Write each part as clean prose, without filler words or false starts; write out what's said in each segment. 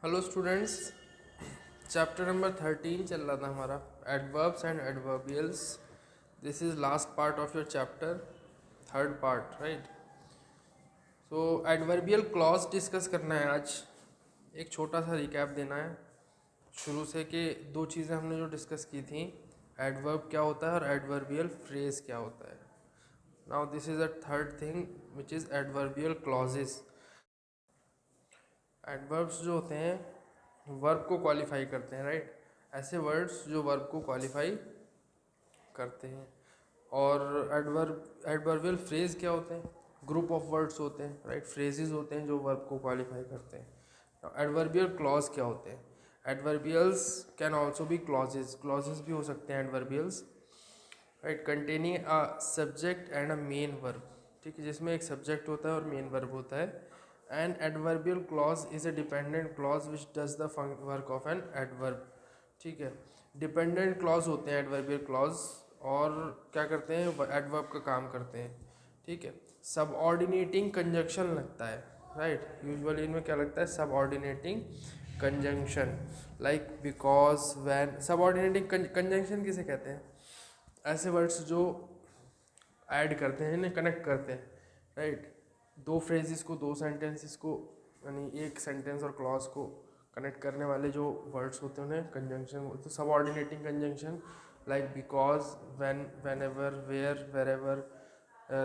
Hello students, chapter number 13 चल रहा था हमारा adverbs and adverbials. This is last part of your chapter, third part, right. So adverbial clause discuss करना है आज। एक छोटा सा रिकैप देना है शुरू से कि दो चीज़ें हमने जो डिस्कस की थी, एडवर्ब क्या होता है और एडवर्बियल फ्रेज क्या होता है। Now this is a third thing which is adverbial clauses. Adverbs जो होते हैं वर्ब को क्वालिफाई करते हैं, राइट। ऐसे वर्ड्स जो वर्ब को क्वालिफाई करते हैं। और एडवर्बियल फ्रेज क्या होते हैं? ग्रुप ऑफ वर्ड्स होते हैं, राइट। फ्रेजेस होते हैं जो वर्ब को क्वालिफाई करते हैं। एडवर्बियल क्लॉज क्या होते हैं? Adverbials can also be clauses, clauses भी हो सकते हैं adverbials, right, containing a subject and a main verb. ठीक है, जिसमें एक सब्जेक्ट होता है और मेन वर्ब होता है। And adverbial clause is a dependent clause which does the work of an adverb. ठीक है, डिपेंडेंट क्लॉज होते हैं एडवर्बियल क्लॉज, और क्या करते हैं, एडवर्ब का काम करते हैं। ठीक है, सबऑर्डिनेटिंग कंजंक्शन लगता है, राइट। यूजुअली इनमें क्या लगता है? Subordinating conjunction, like because, when. Subordinating conjunction किसे कहते हैं? ऐसे वर्ड्स जो ऐड करते हैं, इन्हें कनेक्ट करते हैं, राइट। दो फ्रेजेस को, दो सेंटेंसेस को, यानी एक सेंटेंस और क्लॉज को कनेक्ट करने वाले जो वर्ड्स होते हैं उन्हें कंजंक्शन, तो subordinating conjunction, like because, when, whenever, where, wherever,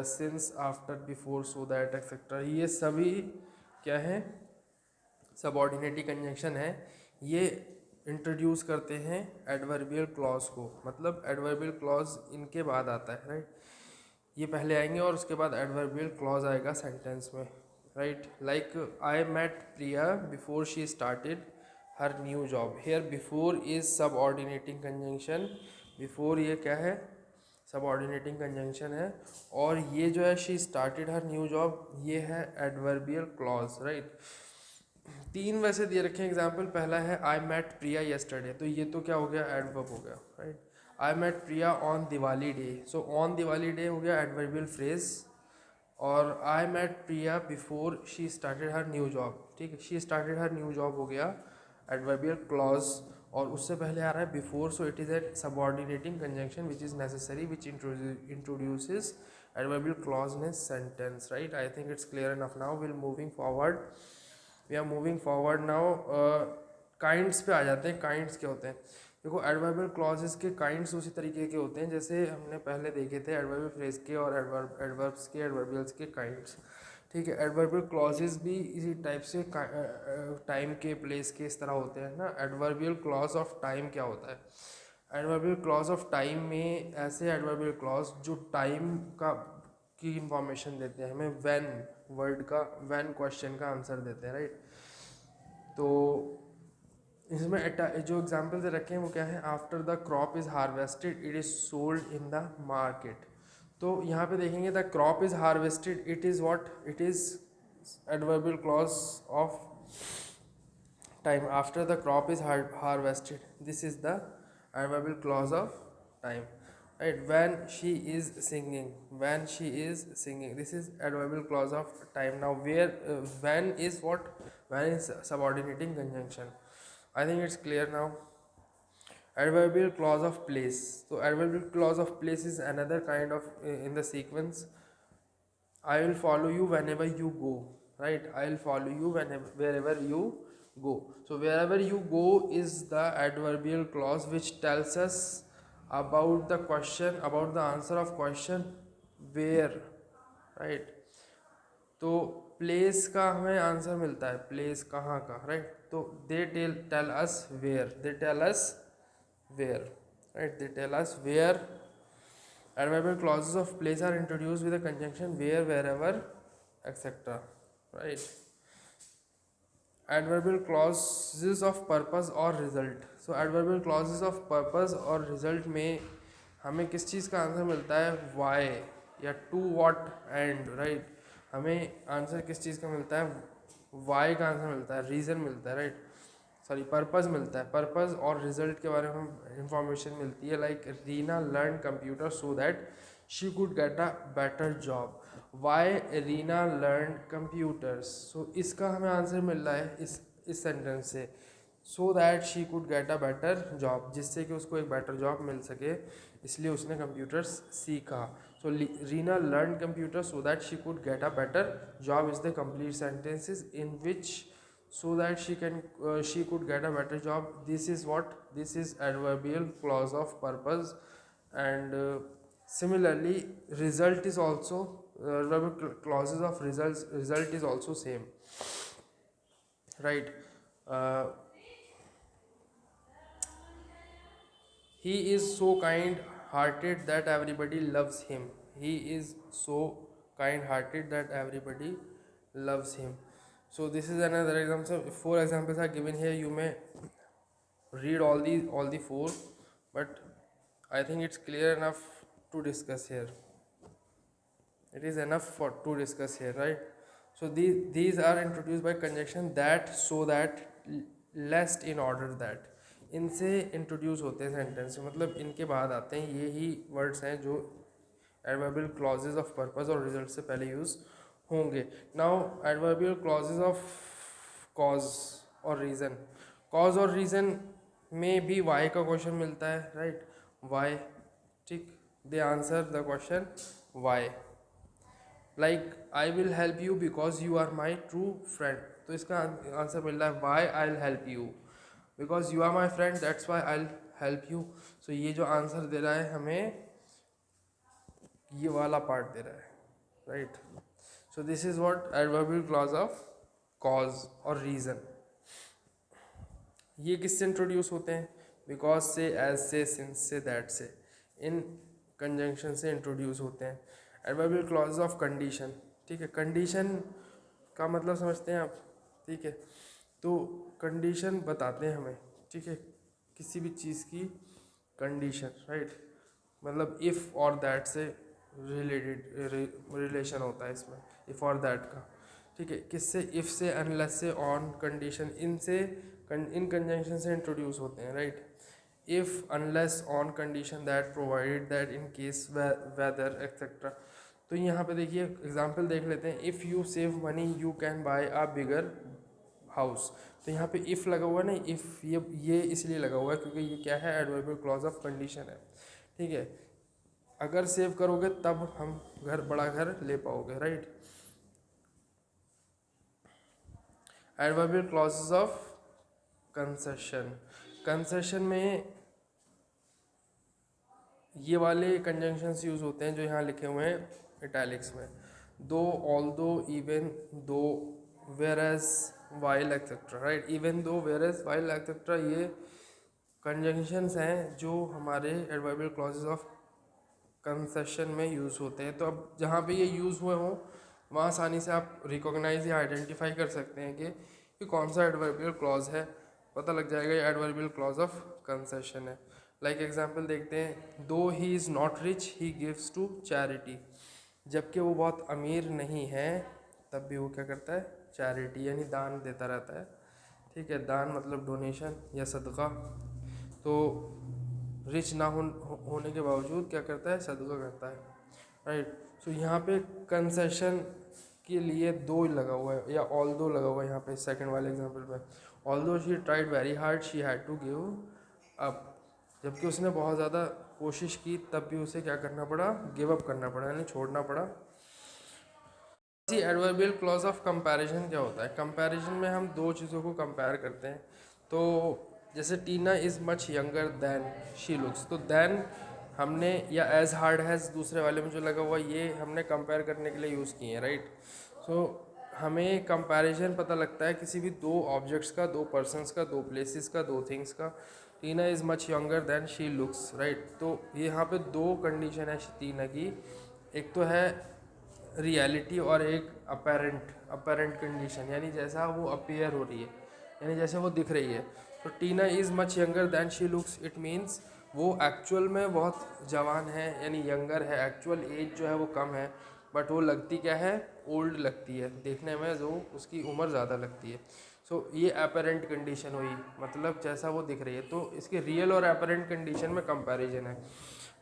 since, after, before, so that, etcetera, ये सभी क्या है? सबऑर्डिनेटिंग कंजंक्शन है। ये इंट्रोड्यूस करते हैं एडवर्बियल क्लॉज को, मतलब एडवर्बियल क्लॉज इनके बाद आता है, राइट। ये पहले आएंगे और उसके बाद एडवर्बियल क्लॉज आएगा सेंटेंस में, right. Like I met Priya before she started her new job. Here before is subordinating conjunction. Before ये क्या है? सबऑर्डिनेटिंग कंजंक्शन है। और ये जो है she started her new job, ये है एडवर्बियल क्लॉज, राइट। तीन वैसे दिए रखे हैं एग्जाम्पल। पहला है आई मेट प्रिया येस्टरडे, तो ये तो क्या हो गया? एडवर्ब हो गया, right. I met Priya on Diwali day, so on Diwali day हो गया एडवर्बियल फ्रेज। और I met Priya before she started her new job, ठीक है, she started her new job हो गया एडवर्बियल क्लॉज। और उससे पहले आ रहा है before, so it is a subordinating conjunction which is necessary which introduces adverbial clause in a sentence, right. I think it's clear enough now. Will moving forward, we are moving forward now. Kinds पे आ जाते हैं। Kinds क्या होते हैं? देखो, adverbial clauses के kinds उसी तरीके के होते हैं जैसे हमने पहले देखे थे एडवर्बियल फ्रेज के और एडवर्ब्स के, एडवर्बियल्स के काइंड्स। ठीक है, एडवर्बियल क्लॉजेस भी इसी टाइप से टाइम के, प्लेस के, इस तरह होते हैं ना। एडवर्बियल क्लॉज ऑफ टाइम क्या होता है? एडवर्बियल क्लॉज ऑफ टाइम में ऐसे एडवर्बियल क्लॉज जो टाइम का की इंफॉर्मेशन देते हैं हमें, व्हेन वर्ड का, व्हेन क्वेश्चन का आंसर देते हैं, राइट। तो इसमें जो एग्जाम्पल दे रखे हैं वो क्या है? After the crop is harvested it is sold in the market. तो यहाँ पे देखेंगे the crop is harvested, it is what? It is adverbial clause of time. After the crop is harvested, this is the adverbial clause of time, right. When she is singing, when she is singing, this is adverbial clause of time. Now where when is what? When is subordinating conjunction. I think it's clear now. Adverbial clause of place. So adverbial clause of place is another kind of in the sequence. I will follow you whenever you go, right. I will follow you whenever, wherever you go. So wherever you go is the adverbial clause which tells us about the question, about the answer of question where, right. तो place का हमें answer मिलता है, place कहाँ का, right. तो they tell us where, they tell us where, right. They tell us where. Adverbial clauses of place are introduced with a conjunction where, wherever, etc. Right. Adverbial clauses of purpose और result. So adverbial clauses of purpose और result में हमें किस चीज़ का answer मिलता है? why या to what and, right. हमें आंसर किस चीज़ का मिलता है? why का आंसर मिलता है, रीज़न मिलता है, राइट। सॉरी, पर्पज़ मिलता है। पर्पज़ और रिजल्ट के बारे में इंफॉर्मेशन मिलती है। Like Reena learn computer so that she could get a better job. Why Reena learn computers, so इसका हमें आंसर मिल रहा है, इस इस सेंटेंस से, सो that she could get a better job, जिससे कि उसको एक बेटर जॉब मिल सके, इसलिए उसने कंप्यूटर्स सीखा. So Reena learn computer so that she could get a better job is the complete sentences in which so that she could get a better job. This is what, this is adverbial clause of purpose. And similarly result is also adverbial clauses of result is also same, right? uh, he is so kind hearted that everybody loves him. He is so kind hearted that everybody loves him. So this is another example. So 4 examples are given here. You may read all the 4, but I think it's clear enough to discuss here. It is enough for to discuss here, right? So these are introduced by conjunction that, so that, lest, in order that. इनसे introduce होते हैं sentence, मतलब इनके बाद आते हैं, ये ही words हैं जो एडवर्बियल क्लॉजेज ऑफ पर्पस और रिजल्ट से पहले यूज़ होंगे. Now adverbial clauses of cause और रीज़न. कॉज और रीज़न में भी वाई का क्वेश्चन मिलता है, राइट? वाई, ठीक. They answer the question why. Like I will help you because you are my true friend. तो इसका आंसर मिल रहा है why I will help you because you are my friend, that's why I will help you. So ये जो answer दे रहा है हमें, ये वाला पार्ट दे रहा है, right? So this is what adverbial clause of cause और रीज़न. ये किससे इंट्रोड्यूस होते हैं? बिकॉज से, एज से, सिंस से, दैट से, इन कंजंक्शन से इंट्रोड्यूस होते हैं. एडवर्बियल क्लॉज ऑफ कंडीशन, ठीक है. कंडीशन का मतलब समझते हैं आप, ठीक है? तो कंडीशन बताते हैं हमें, ठीक है, किसी भी चीज़ की कंडीशन, राइट? मतलब इफ़ और दैट से रिलेशन होता है इसमें, इफ़ और दैट का, ठीक है. किससे? इफ़ से, अनलेस से, ऑन, कंडीशन, इनसे, इन कंजंक्शन से इंट्रोड्यूस होते हैं, right? If, unless, on, condition, that, provided, that, in case, whether, etcetera. तो यहाँ पे देखिए एग्जांपल देख लेते हैं. If you save money you can buy a bigger house. तो यहाँ पे इफ़ लगा हुआ है ना, इफ़ ये इसलिए लगा हुआ है क्योंकि ये क्या है? एडवर्बियल क्लॉज ऑफ कंडीशन है, ठीक है. अगर सेव करोगे तब हम बड़ा घर ले पाओगे, right? Adverbial clauses of concession. Concession में ये वाले कंजंक्शंस यूज़ होते हैं जो यहाँ लिखे हुए हैं इटैलिक्स में. दो, although, even though, whereas, while, etcetera, right? Even though, whereas, while, etcetera, ये कंजंक्शंस हैं जो हमारे एडवर्बियल क्लॉजेस ऑफ कंसेशन में यूज़ होते हैं. तो अब जहाँ पे ये यूज़ हुए हों वहाँ आसानी से आप रिकॉग्नाइज या आइडेंटिफाई कर सकते हैं कि कौन सा एडवर्बियल क्लॉज है. पता लग जाएगा ये एडवर्बियल क्लॉज ऑफ कंसेशन है. लाइक एग्जांपल देखते हैं. Though he is not rich he gives to charity. जबकि वो बहुत अमीर नहीं है तब भी वो क्या करता है? चैरिटी, यानी दान देता रहता है, ठीक है. दान मतलब डोनेशन या सदका. तो रिच ना होने के बावजूद क्या करता है? सदका करता है, राइट? सो यहाँ पे कंसेशन के लिए दो लगा हुआ है या ऑल दो लगा हुआ है यहाँ पे सेकंड वाले एग्जांपल पे. Although she tried very hard she had to give up. जबकि उसने बहुत ज़्यादा कोशिश की तब भी उसे क्या करना पड़ा? गिव अप करना पड़ा, यानी छोड़ना पड़ा. एडवर्बियल क्लॉज ऑफ कंपैरिजन क्या होता है? कंपैरिजन में हम दो चीज़ों को कंपेयर करते हैं. तो जैसे Tina is much younger than she looks. तो दैन हमने, या एज हार्ड हैज़ दूसरे वाले में जो लगा हुआ, ये हमने कंपेयर करने के लिए यूज़ किए हैं, राइट? सो हमें कंपैरिजन पता लगता है किसी भी दो ऑब्जेक्ट्स का, दो पर्सन्स का, दो प्लेसेस का, दो थिंग्स का. Tina is much younger than she looks, right? तो यहाँ पे दो कंडीशन है टीना की. एक तो है रियलिटी और एक अपेरेंट कंडीशन, यानी जैसा वो अपीयर हो रही है, यानी जैसे वो दिख रही है. तो Tina is much younger than she looks, it means वो एक्चुअल में बहुत जवान है, यानी यंगर है. एक्चुअल एज जो है वो कम है, बट वो लगती क्या है? ओल्ड लगती है. देखने में जो उसकी उम्र ज़्यादा लगती है. सो ये अपेरेंट कंडीशन हुई, मतलब जैसा वो दिख रही है. तो इसके रियल और अपेरेंट कंडीशन में कंपैरिजन है,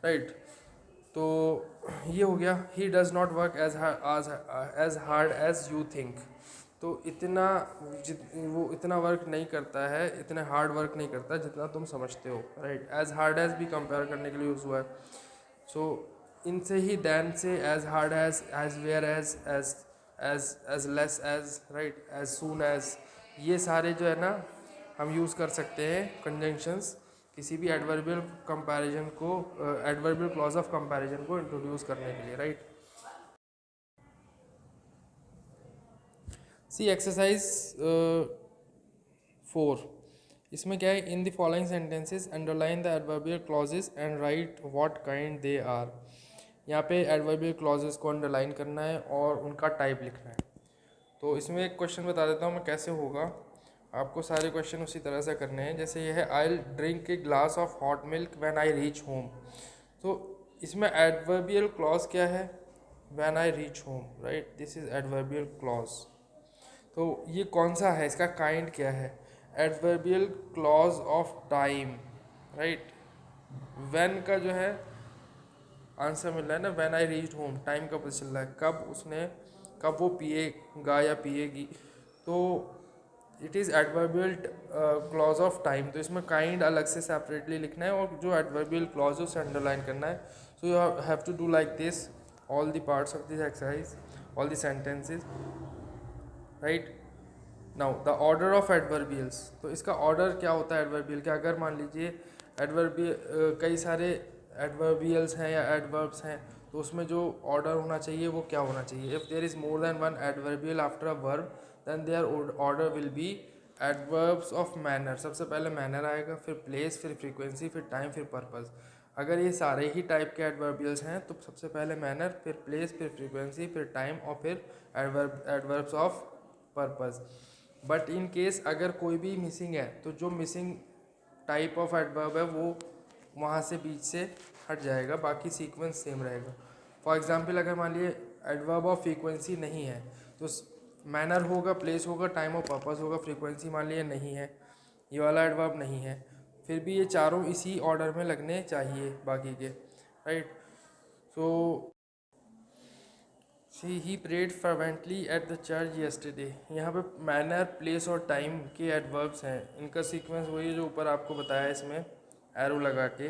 राइट? तो ये हो गया. He does not work as hard as you think. तो वो इतना वर्क नहीं करता है, इतना हार्ड वर्क नहीं करता जितना तुम समझते हो, राइट। एज हार्ड एज भी कंपेयर करने के लिए यूज़ हुआ है। सो इनसे ही देन से as hard as where as less as, right, as soon as, ये सारे जो है ना हम यूज़ कर सकते हैं कंजंक्शंस किसी भी एडवर्बियल कंपैरिजन को, एडवर्बियल क्लॉज ऑफ कंपैरिजन को इंट्रोड्यूस करने के लिए, राइट। सी एक्सरसाइज 4, इसमें क्या है, in the following sentences underline the adverbial clauses and write what kind they are. यहाँ पे एडवर्बियल क्लॉजेस को अंडरलाइन करना है और उनका टाइप लिखना है। तो इसमें एक क्वेश्चन बता देता हूँ मैं कैसे होगा। आपको सारे क्वेश्चन उसी तरह से करने हैं। जैसे ये है, I will drink a glass of hot milk when I reach home. तो इसमें एडवर्बियल क्लॉज क्या है, when I reach home, right, this is adverbial clause. तो ये कौन सा है, इसका काइंड क्या है, adverbial clause of time, right. When का जो है आंसर मिल रहा है ना, when I reach home, time का पता चल रहा है, कब वो पिएगा या पिएगी। तो it is adverbial clause of time. तो इसमें काइंड अलग से सेपरेटली लिखना है और जो एडवर्बियल क्लॉज है उसे अंडरलाइन करना है। So you have to do like this all the parts of this exercise, all the sentences, right. Now the order of adverbials. तो इसका ऑर्डर क्या होता है एडवर्बियल का, अगर मान लीजिए कई सारे एडवर्बियल्स हैं या एडवर्ब्स हैं, तो उसमें जो ऑर्डर होना चाहिए वो क्या होना चाहिए। If there is more than one adverbial after a verb then their order will be adverbs of manner. सबसे पहले मैनर आएगा, फिर प्लेस, फिर फ्रीक्वेंसी, फिर टाइम, फिर पर्पस। अगर ये सारे ही टाइप के एडवर्बियल्स हैं तो सबसे पहले मैनर, फिर प्लेस, फिर फ्रीक्वेंसी, फिर टाइम और फिर adverbs of purpose. But in case अगर कोई भी मिसिंग है तो जो मिसिंग टाइप ऑफ एडवर्ब है वो वहाँ से बीच से हट जाएगा, बाकी सीक्वेंस सेम रहेगा। फॉर एग्जांपल अगर मान लिए एडवर्ब ऑफ फ्रीक्वेंसी नहीं है तो मैनर होगा, प्लेस होगा, टाइम और पर्पस होगा। फ्रीक्वेंसी मान लिए नहीं है, ये वाला एडवर्ब नहीं है, फिर भी ये चारों इसी ऑर्डर में लगने चाहिए बाकी के, right. So he prayed fervently at the church yesterday. यहाँ पे मैनर, प्लेस और टाइम के एडवर्ब्स हैं, इनका सीक्वेंस वही है जो ऊपर आपको बताया इसमें एरो लगा के,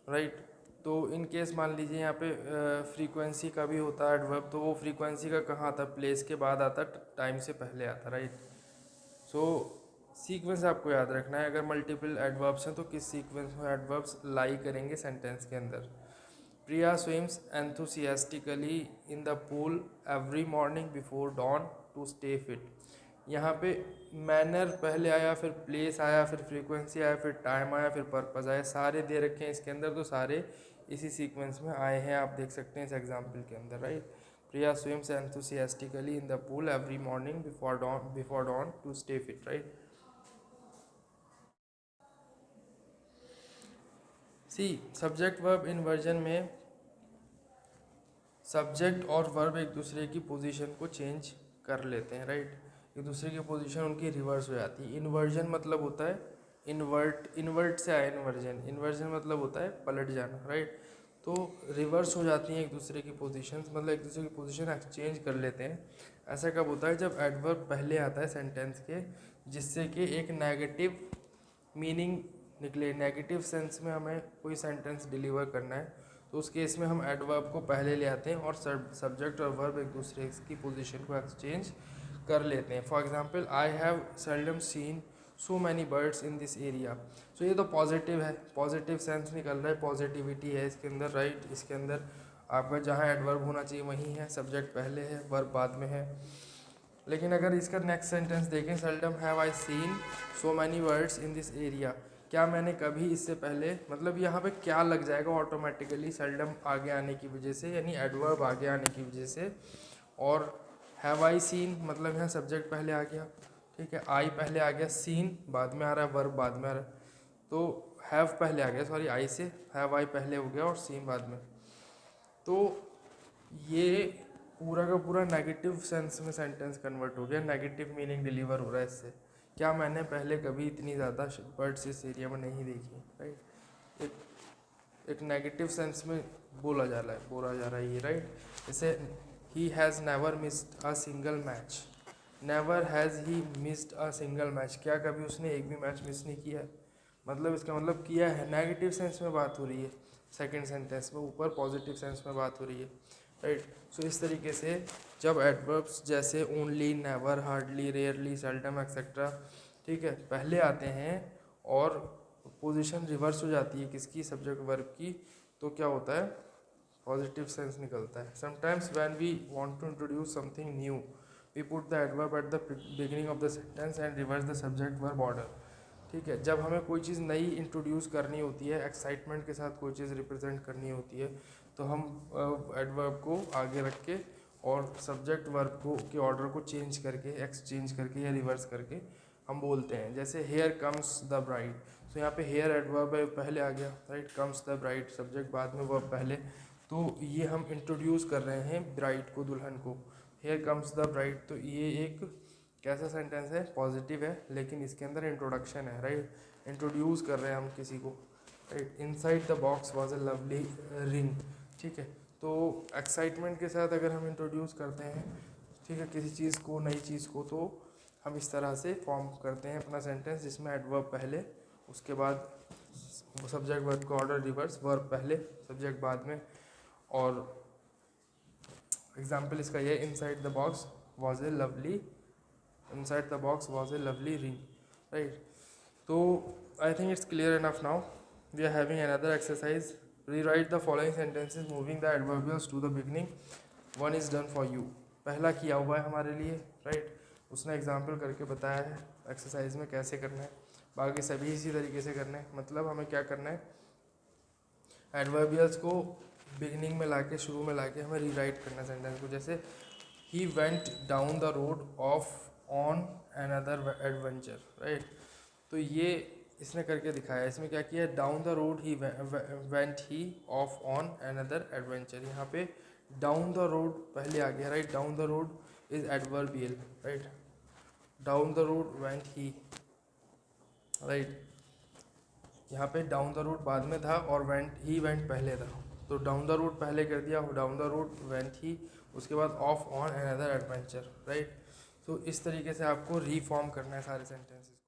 राइट। तो इन केस मान लीजिए यहाँ पे फ्रीक्वेंसी का भी होता है एडवर्ब, तो वो फ्रीक्वेंसी का कहाँ आता, प्लेस के बाद आता, टाइम से पहले आता, राइट। सो सीक्वेंस आपको याद रखना है, अगर मल्टीपल एडवर्ब्स हैं तो किस सीक्वेंस में एडवर्ब्स लाई करेंगे सेंटेंस के अंदर। Priya swims enthusiastically in the pool every morning before dawn to stay fit। यहाँ पे मैनर पहले आया, फिर प्लेस आया, फिर फ्रीक्वेंसी आया, फिर टाइम आया, फिर पर्पस आया, सारे दे रखे हैं इसके अंदर, तो सारे इसी सीक्वेंस में आए हैं, आप देख सकते हैं इस एग्जाम्पल के अंदर, right. Priya swims enthusiastically in the pool every morning before dawn to stay fit, right। See subject verb inversion में सब्जेक्ट और वर्ब एक दूसरे की पोजीशन को चेंज कर लेते हैं, राइट। एक दूसरे की पोजीशन उनकी रिवर्स हो जाती है। इन्वर्जन मतलब होता है इन्वर्ट से आया इन्वर्जन मतलब होता है पलट जाना, राइट। तो रिवर्स हो जाती हैं एक दूसरे की पोजीशंस, मतलब एक दूसरे की पोजीशन एक्सचेंज कर लेते हैं। ऐसा कब होता है, जब एडवर्ब पहले आता है सेंटेंस के, जिससे कि एक नेगेटिव मीनिंग निकले, नेगेटिव सेंस में हमें कोई सेंटेंस डिलीवर करना है, तो उस केस में हम एडवर्ब को पहले ले आते हैं और सब्जेक्ट और वर्ब एक दूसरे की पोजीशन को एक्सचेंज कर लेते हैं। For example, I have seldom seen so many birds in this area. So ये तो पॉजिटिव है, पॉजिटिव सेंस निकल रहा है, पॉजिटिविटी है इसके अंदर, राइट। इसके अंदर आपका जहाँ एडवर्ब होना चाहिए वहीं है, सब्जेक्ट पहले है, वर्ब बाद में है। लेकिन अगर इसका नेक्स्ट सेंटेंस देखें, seldom have I seen so many birds in this area, क्या मैंने कभी इससे पहले, मतलब यहाँ पे क्या लग जाएगा ऑटोमेटिकली सेल्डम आगे आने की वजह से, यानी एडवर्ब आगे आने की वजह से। और हैव आई सीन मतलब यहाँ सब्जेक्ट पहले आ गया, ठीक है, आई पहले आ गया, सीन बाद में आ रहा है, वर्ब बाद में आ रहा है। तो हैव पहले आ गया, सॉरी, आई से हैव आई पहले हो गया और सीन बाद में। तो ये पूरा का पूरा नेगेटिव सेंस में सेंटेंस कन्वर्ट हो गया, नेगेटिव मीनिंग डिलीवर हो रहा है इससे। क्या मैंने पहले कभी इतनी ज़्यादा बर्ड्स इस एरिया में नहीं देखी, राइट। एक नेगेटिव सेंस में बोला जा रहा है ये, राइट। जैसे he has never missed a single match, never has he missed a single match, क्या कभी उसने एक भी मैच मिस नहीं किया है, मतलब इसका मतलब किया है, नेगेटिव सेंस में बात हो रही है सेकंड सेंटेंस में, ऊपर पॉजिटिव सेंस में बात हो रही है, राइट। सो इस तरीके से जब एडवर्ब्स जैसे only, never, hardly, rarely, seldom etcetera, ठीक है, पहले आते हैं और पोजीशन रिवर्स हो जाती है किसकी, सब्जेक्ट वर्ब की, तो क्या होता है, पॉजिटिव सेंस निकलता है। Sometimes when we want to introduce something new we put the adverb at the beginning of the sentence and reverse the subject verb order, ठीक है। जब हमें कोई चीज़ नई इंट्रोड्यूस करनी होती है, एक्साइटमेंट के साथ कोई चीज़ रिप्रेजेंट करनी होती है, तो हम एडवर्ब को आगे रख के और सब्जेक्ट वर्ब को के ऑर्डर को चेंज करके, एक्सचेंज करके या रिवर्स करके हम बोलते हैं। जैसे हेयर कम्स द ब्राइड, तो यहाँ पे हेयर एडवर्ब है पहले आ गया, right, comes the bride subject बाद में वर्ब पहले, तो ये हम इंट्रोड्यूस कर रहे हैं ब्राइड को, दुल्हन को, हेयर कम्स द ब्राइड, तो ये एक कैसा सेंटेंस है, पॉजिटिव है, लेकिन इसके अंदर इंट्रोडक्शन है, राइट, इंट्रोड्यूस कर रहे हैं हम किसी को, right. Inside the box was a lovely ring, ठीक है, तो एक्साइटमेंट के साथ अगर हम इंट्रोड्यूस करते हैं, ठीक है, किसी चीज़ को, नई चीज़ को, तो हम इस तरह से फॉर्म करते हैं अपना सेंटेंस, जिसमें एडवर्ब पहले, उसके बाद सब्जेक्ट वर्ब का ऑर्डर रिवर्स, वर्ब पहले सब्जेक्ट बाद में। और एग्जाम्पल इसका ये, inside the box was a lovely, inside the box was a lovely ring, right। So I think it's clear enough now. We are having another exercise. Rewrite the following sentences moving the adverbials to the beginning. One is done for you, पहला किया हुआ है हमारे लिए, right, उसने example करके बताया है एक्सरसाइज में कैसे करना है, बाकी सभी इसी तरीके से करना है। मतलब हमें क्या करना है, एडवर्बियल्स को बिगिनिंग में लाके, शुरू में लाके हमें रीराइट करना है सेंटेंस को। जैसे he went down the road of on another adventure, right, तो ये इसने करके दिखाया। इसमें क्या किया, down the road he went he of on another adventure, यहाँ पे डाउन द रोड पहले आ गया, right, down the road is adverbial, right, down the road went he, right, यहाँ पे डाउन द रोड बाद में था और वेंट पहले था, तो डाउन द रोड पहले कर दिया, डाउन द रोड वेंट ही, उसके बाद of on another adventure, right. तो इस तरीके से आपको रीफॉर्म करना है सारे सेंटेंसेस।